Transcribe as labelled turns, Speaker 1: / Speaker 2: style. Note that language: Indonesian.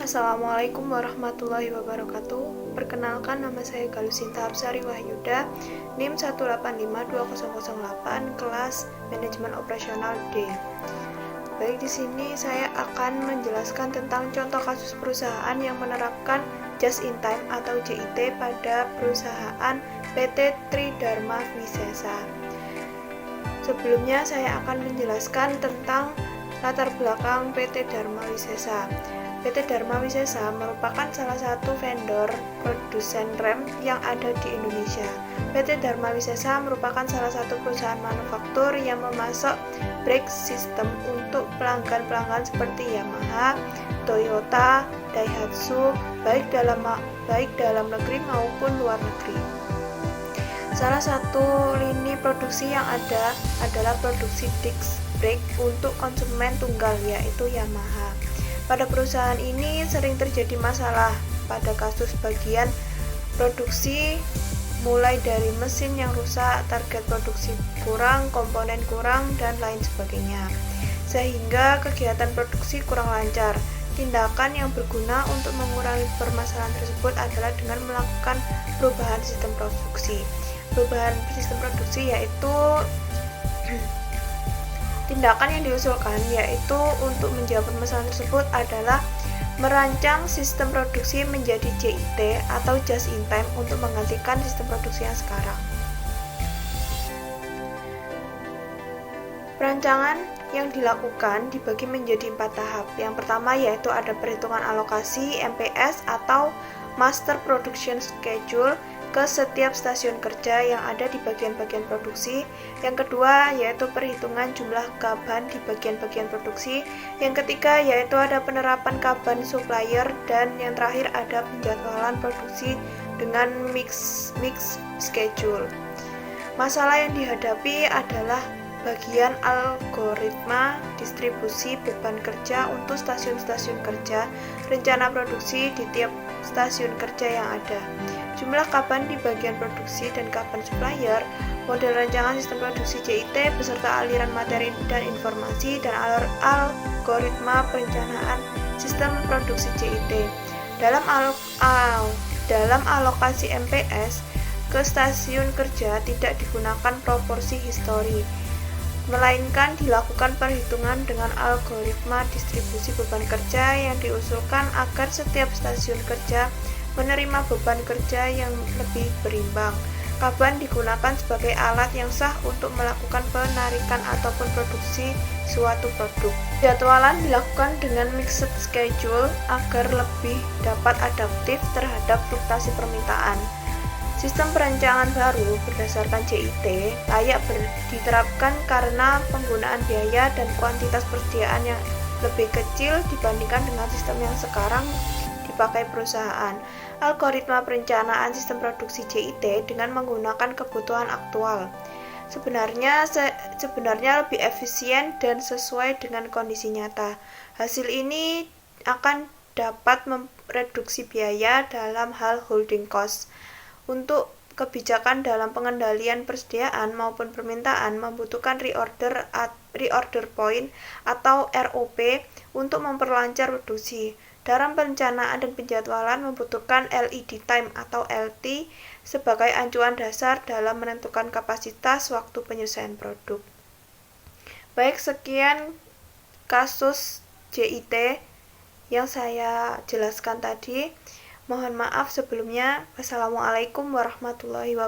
Speaker 1: Assalamualaikum warahmatullahi wabarakatuh. Perkenalkan, nama saya Galusinta Absari Wahyuda, NIM 1852008, kelas Manajemen Operasional D. Baik, di sini saya akan menjelaskan tentang contoh kasus perusahaan yang menerapkan Just in Time atau JIT pada perusahaan PT Tridharma Wisesa. Sebelumnya saya akan menjelaskan tentang latar belakang PT Dharma Wisesa. PT Dharma Wisesa merupakan salah satu vendor produsen rem yang ada di Indonesia. PT Dharma Wisesa merupakan salah satu perusahaan manufaktur yang memasok brake system untuk pelanggan-pelanggan seperti Yamaha, Toyota, Daihatsu, baik dalam negeri maupun luar negeri. Salah satu lini produksi yang ada adalah produksi disc brake untuk konsumen tunggal, yaitu Yamaha. Pada perusahaan ini sering terjadi masalah pada kasus bagian produksi, mulai dari mesin yang rusak, target produksi kurang, komponen kurang, dan lain sebagainya, sehingga kegiatan produksi kurang lancar. Tindakan yang berguna untuk mengurangi permasalahan tersebut adalah dengan melakukan perubahan sistem produksi. Perubahan sistem produksi yaitu tindakan yang diusulkan yaitu untuk menjawab permasalahan tersebut adalah merancang sistem produksi menjadi JIT atau Just in Time untuk menggantikan sistem produksi yang sekarang. Perancangan yang dilakukan dibagi menjadi 4 tahap. Yang pertama yaitu ada perhitungan alokasi MPS atau Master Production Schedule ke setiap stasiun kerja yang ada di bagian-bagian produksi. Yang kedua yaitu perhitungan jumlah kaban di bagian-bagian produksi. Yang ketiga yaitu ada penerapan kaban supplier, dan yang terakhir ada penjadwalan produksi dengan mix schedule. Masalah yang dihadapi adalah bagian algoritma distribusi beban kerja untuk stasiun-stasiun kerja, rencana produksi di tiap stasiun kerja yang ada, jumlah kaban di bagian produksi dan kaban supplier, model rancangan sistem produksi JIT beserta aliran materi dan informasi, dan algoritma perencanaan sistem produksi JIT. Dalam alokasi MPS ke stasiun kerja tidak digunakan proporsi histori, melainkan dilakukan perhitungan dengan algoritma distribusi beban kerja yang diusulkan agar setiap stasiun kerja menerima beban kerja yang lebih berimbang. Kaban digunakan sebagai alat yang sah untuk melakukan penarikan ataupun produksi suatu produk. Jadwalan dilakukan dengan mixed schedule agar lebih dapat adaptif terhadap fluktuasi permintaan. Sistem perencanaan baru berdasarkan JIT layak diterapkan karena penggunaan biaya dan kuantitas persediaan yang lebih kecil dibandingkan dengan sistem yang sekarang dipakai perusahaan. Algoritma perencanaan sistem produksi JIT dengan menggunakan kebutuhan aktual sebenarnya lebih efisien dan sesuai dengan kondisi nyata. Hasil ini akan dapat mereduksi biaya dalam hal holding cost. Untuk kebijakan dalam pengendalian persediaan maupun permintaan membutuhkan reorder point atau ROP untuk memperlancar produksi. Dalam perencanaan dan penjadwalan membutuhkan lead time atau LT sebagai acuan dasar dalam menentukan kapasitas waktu penyelesaian produk. Baik, sekian kasus JIT yang saya jelaskan tadi. Mohon maaf sebelumnya. Wassalamualaikum warahmatullahi wabarakatuh.